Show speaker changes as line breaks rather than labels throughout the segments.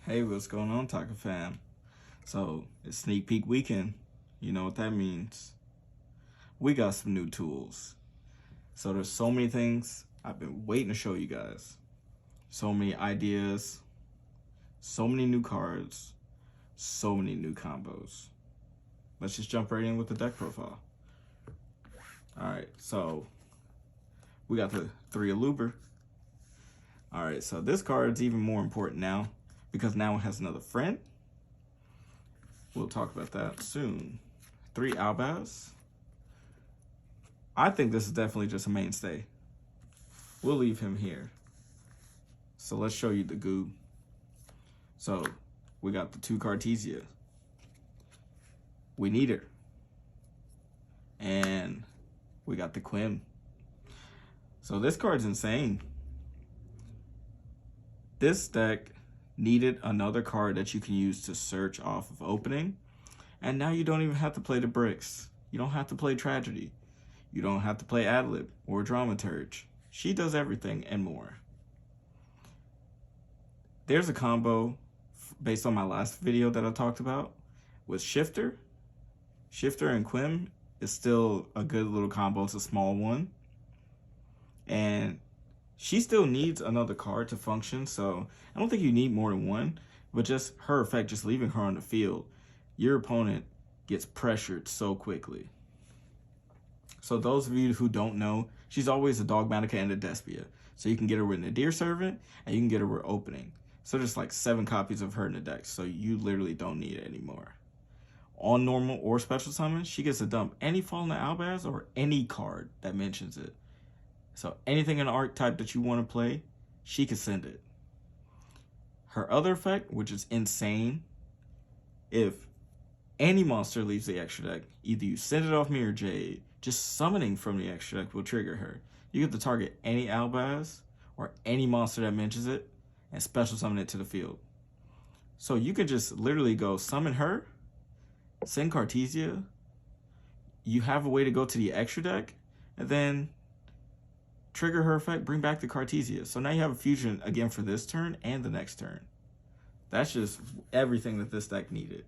Hey, what's going on, Taka fam? So, it's sneak peek weekend. You know what that means. We got some new tools. So, there's so many things I've been waiting to show you guys. So many ideas, so many new cards, so many new combos. Let's just jump right in with the deck profile. Alright, so we got the 3 Aluber. Alright, so this card's even more important now because now it has another friend. We'll talk about that soon. 3 Albaz. I think this is definitely just a mainstay. We'll leave him here. So let's show you the goo. So we got the 2 Cartesia. We need her. And we got the Quim. So this card's insane. This deck needed another card that you can use to search off of opening. And now you don't even have to play the bricks. You don't have to play Tragedy. You don't have to play Adlib or Dramaturge. She does everything and more. There's a combo based on my last video that I talked about with Shifter. Shifter and Quim is still a good little combo. It's a small one. And she still needs another card to function, so I don't think you need more than one, but just her effect, just leaving her on the field, your opponent gets pressured so quickly. So those of you who don't know, she's always a Dogmatica and a Despia. So you can get her with Nadir Servant, and you can get her with Opening. So there's like 7 copies of her in the deck, so you literally don't need it anymore. On normal or special summon, she gets to dump any Fallen Albaz or any card that mentions it. So anything in the archetype that you want to play, she can send it. Her other effect, which is insane, if any monster leaves the extra deck, either you send it off me or Jade, just summoning from the extra deck will trigger her. You get to target any Albaz or any monster that mentions it and special summon it to the field. So you can just literally go summon her, send Cartesia, you have a way to go to the extra deck, and then trigger her effect, bring back the Cartesia. So now you have a fusion again for this turn and the next turn. That's just everything that this deck needed.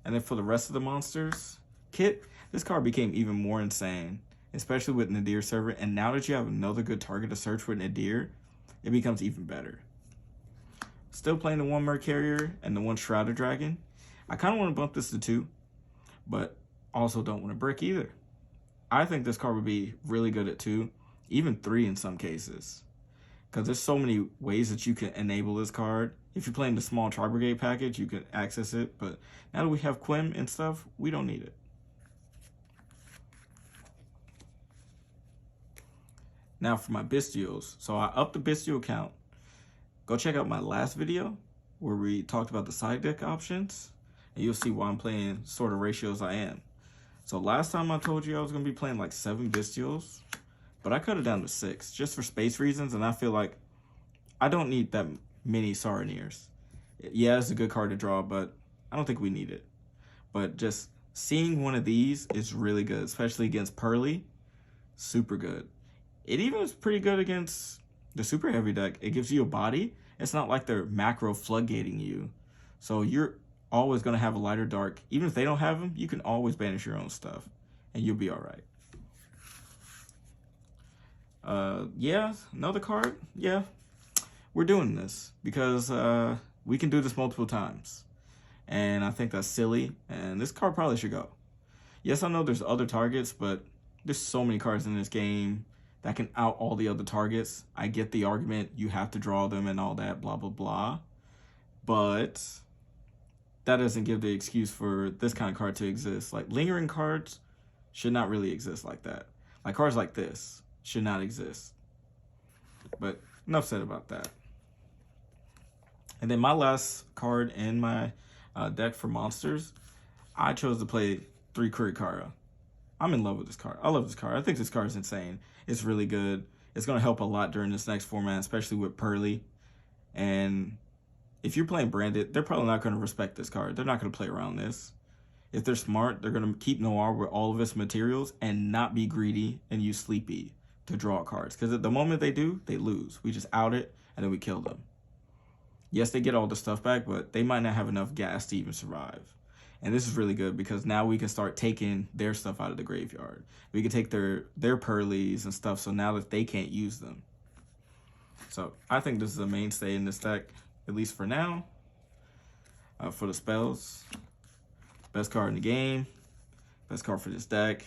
And then for the rest of the monsters, Kit, this card became even more insane, especially with Nadir Servant. And now that you have another good target to search with Nadir, it becomes even better. Still playing the 1 Mer Carrier and the 1 Shrouded Dragon. I kind of want to bump this to 2, but also don't want to brick either. I think this card would be really good at 2, even 3 in some cases. Because there's so many ways that you can enable this card. If you're playing the small Tri Brigade package, you can access it. But now that we have Quim and stuff, we don't need it. Now for my Bystials. So I upped the Bystial count. Go check out my last video where we talked about the side deck options. And you'll see why I'm playing sort of ratios I am. So last time I told you I was going to be playing like 7 Bystials, but I cut it down to 6 just for space reasons, and I feel like I don't need that many Saronniers. Yeah, it's a good card to draw, but I don't think we need it. But just seeing one of these is really good, especially against Pearly. Super good. It even is pretty good against the super heavy deck. It gives you a body. It's not like they're macro floodgating you. So you're always going to have a light or dark. Even if they don't have them, you can always banish your own stuff and you'll be all right. Yeah, another card. Yeah, we're doing this because we can do this multiple times, and I think that's silly, and this card probably should go. Yes, I know there's other targets, but there's so many cards in this game that can out all the other targets. I get the argument, you have to draw them and all that, blah blah blah, but that doesn't give the excuse for this kind of card to exist. Like, lingering cards should not really exist like that. Like, cards like this should not exist. But enough said about that. And then my last card in my deck for monsters, I chose to play 3 Kurikara. I'm in love with this card. I love this card. I think this card is insane. It's really good. It's going to help a lot during this next format, especially with Pearly. And if you're playing Branded, they're probably not going to respect this card. They're not going to play around this. If they're smart, they're going to keep Noir with all of its materials and not be greedy and use Sleepy to draw cards. Because at the moment they do, they lose. We just out it and then we kill them. Yes, they get all the stuff back, but they might not have enough gas to even survive. And this is really good because now we can start taking their stuff out of the graveyard. We can take their Pearlies and stuff, so now that they can't use them. So I think this is a mainstay in this deck, at least for now. For the spells, best card in the game, best card for this deck.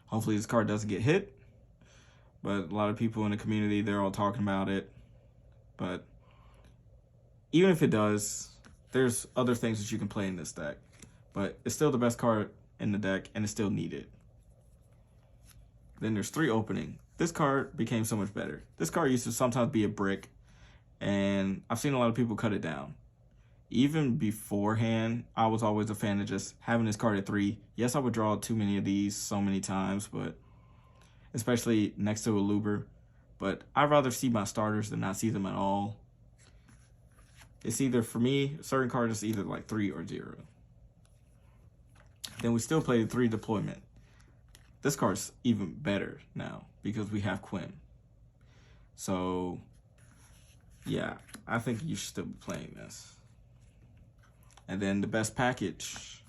Hopefully this card doesn't get hit, but a lot of people in the community, they're all talking about it. But even if it does, there's other things that you can play in this deck. But it's still the best card in the deck, and it's still needed. Then there's 3 opening. This card became so much better. This card used to sometimes be a brick, and I've seen a lot of people cut it down. Even beforehand, I was always a fan of just having this card at 3. Yes, I would draw too many of these so many times, but especially next to a Luber. But I'd rather see my starters than not see them at all. It's either, for me, certain cards is either like 3 or 0. Then we still play the 3 deployment. This card's even better now because we have Quim. So, yeah, I think you should still be playing this. And then the best package.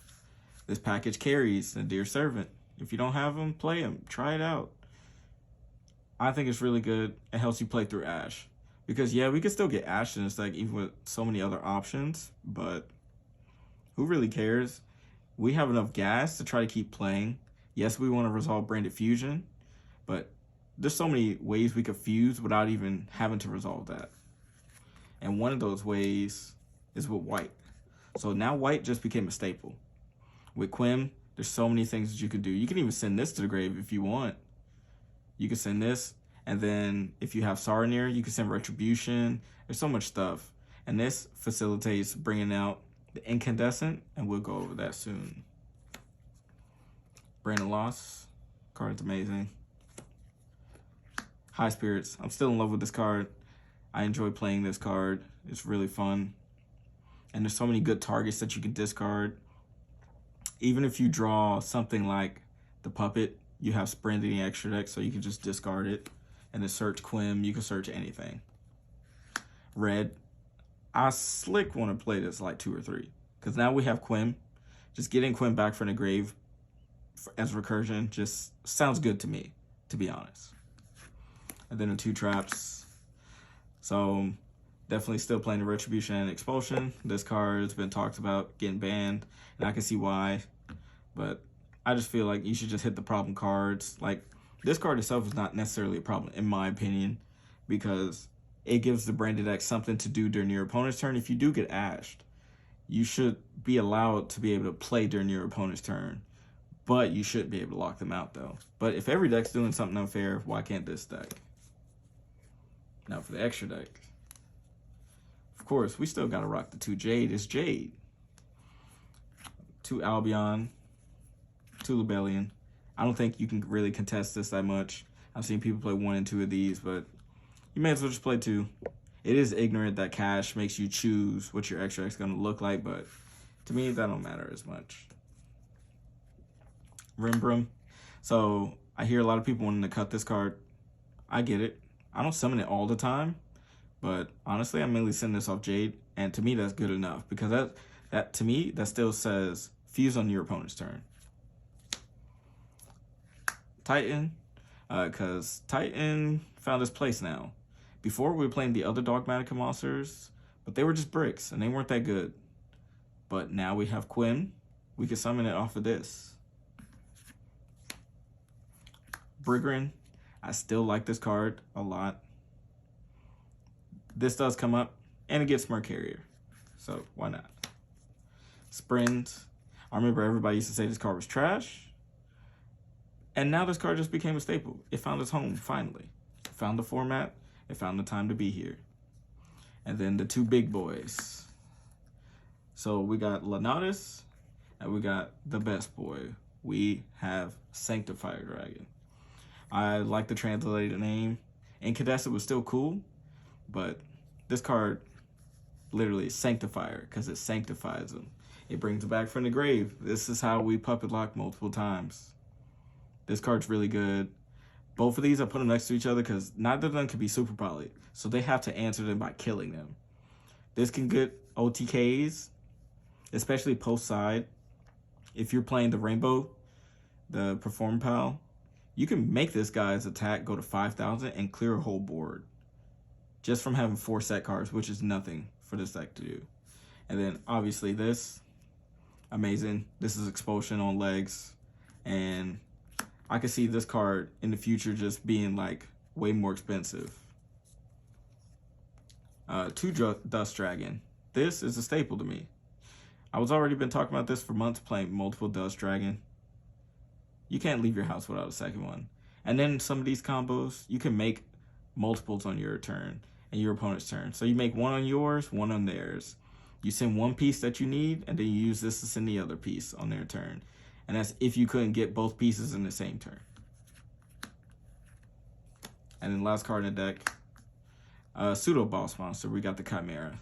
This package carries the Dear Servant. If you don't have them, play them. Try it out. I think it's really good. It helps you play through Ash. Because, yeah, we can still get Ash in this deck even with so many other options. But who really cares? We have enough gas to try to keep playing. Yes, we want to resolve Branded Fusion. But there's so many ways we could fuse without even having to resolve that. And one of those ways is with white. So now white just became a staple. With Quim, there's so many things that you could do. You can even send this to the grave if you want. You can send this, and then if you have Sarnir, you can send Retribution. There's so much stuff. And this facilitates bringing out the Incandescent, and we'll go over that soon. Brandon Loss, card's amazing. High Spirits, I'm still in love with this card. I enjoy playing this card. It's really fun. And there's so many good targets that you can discard. Even if you draw something like the Puppet, you have Sprint in the extra deck, so you can just discard it. And then search Quim, you can search anything. Red, I slick want to play this like 2 or 3. Because now we have Quim. Just getting Quim back from the grave as recursion just sounds good to me, to be honest. And then the 2 traps. So definitely still playing the Retribution and Expulsion. This card has been talked about getting banned, and I can see why. But I just feel like you should just hit the problem cards. Like, this card itself is not necessarily a problem, in my opinion, because it gives the Branded deck something to do during your opponent's turn. If you do get ashed, you should be allowed to be able to play during your opponent's turn. But you should be able to lock them out, though. But if every deck's doing something unfair, why can't this deck? Now for the extra deck. Of course, we still got to rock the 2 Jade. It's Jade. 2 Albion. 2 Lebellion. I don't think you can really contest this that much. I've seen people play 1 and 2 of these, but you may as well just play 2. It is ignorant that cash makes you choose what your extra deck's going to look like, but to me, that don't matter as much. Rimbrum. So I hear a lot of people wanting to cut this card. I get it. I don't summon it all the time, but honestly, I mainly send this off Jade, and to me, that's good enough because that to me, that still says fuse on your opponent's turn. Titan, because Titan found his place now. Before, we were playing the other Dogmatica monsters, but they were just bricks, and they weren't that good. But now we have Quim. We can summon it off of this. Brigrin, I still like this card a lot. This does come up, and it gets Smart Carrier, so why not? Sprint, I remember everybody used to say this card was trash, and now this card just became a staple. It found its home, finally. It found the format, it found the time to be here. And then the 2 big boys. So we got Lanatus, and we got the best boy. We have Sanctifier Dragon. I like the translated name. Incandescent was still cool, but this card literally is Sanctifier because it sanctifies them. It brings them back from the grave. This is how we puppet lock multiple times. This card's really good. Both of these, I put them next to each other because neither of them can be super poly. So they have to answer them by killing them. This can get OTKs, especially post side. If you're playing the Rainbow, the Perform Pal, you can make this guy's attack go to 5,000 and clear a whole board just from having 4 set cards, which is nothing for this deck to do. And then obviously this, amazing. This is Expulsion on legs, and I could see this card in the future just being like way more expensive. 2 Dust Dragon. This is a staple to me. I was already been talking about this for months, playing multiple Dust Dragon. You can't leave your house without a second one. And then some of these combos, you can make multiples on your turn and your opponent's turn. So you make one on yours, one on theirs. You send one piece that you need, and then you use this to send the other piece on their turn. And that's if you couldn't get both pieces in the same turn. And then last card in the deck, Pseudo Boss Monster. We got the Chimera.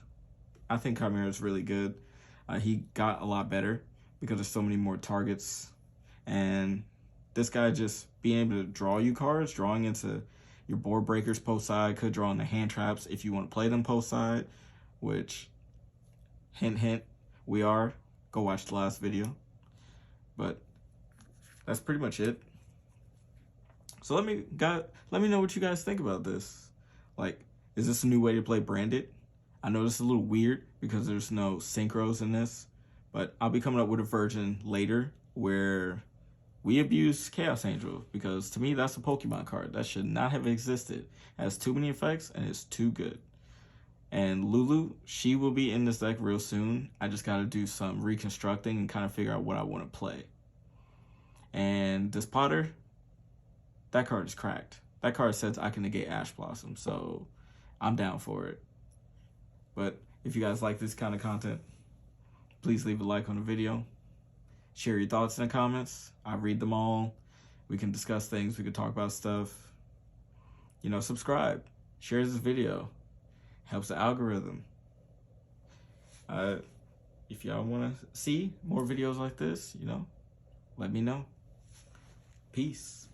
I think Chimera is really good. He got a lot better because there's so many more targets. And this guy just being able to draw you cards, drawing into your board breakers post side, could draw in the hand traps if you want to play them post side, which, hint, hint, we are. Go watch the last video. But that's pretty much it. So let me know what you guys think about this. Like, is this a new way to play Branded? I know this is a little weird because there's no synchros in this, but I'll be coming up with a version later where we abuse Chaos Angel, because to me that's a Pokemon card that should not have existed. It has too many effects and it's too good. And Lulu, she will be in this deck real soon. I just got to do some reconstructing and kind of figure out what I want to play. And this Potter, that card is cracked. That card says I can negate Ash Blossom, so I'm down for it. But if you guys like this kind of content, please leave a like on the video. Share your thoughts in the comments. I read them all. We can discuss things. We can talk about stuff. You know, subscribe. Share this video. Helps the algorithm. If y'all want to see more videos like this, you know, let me know. Peace.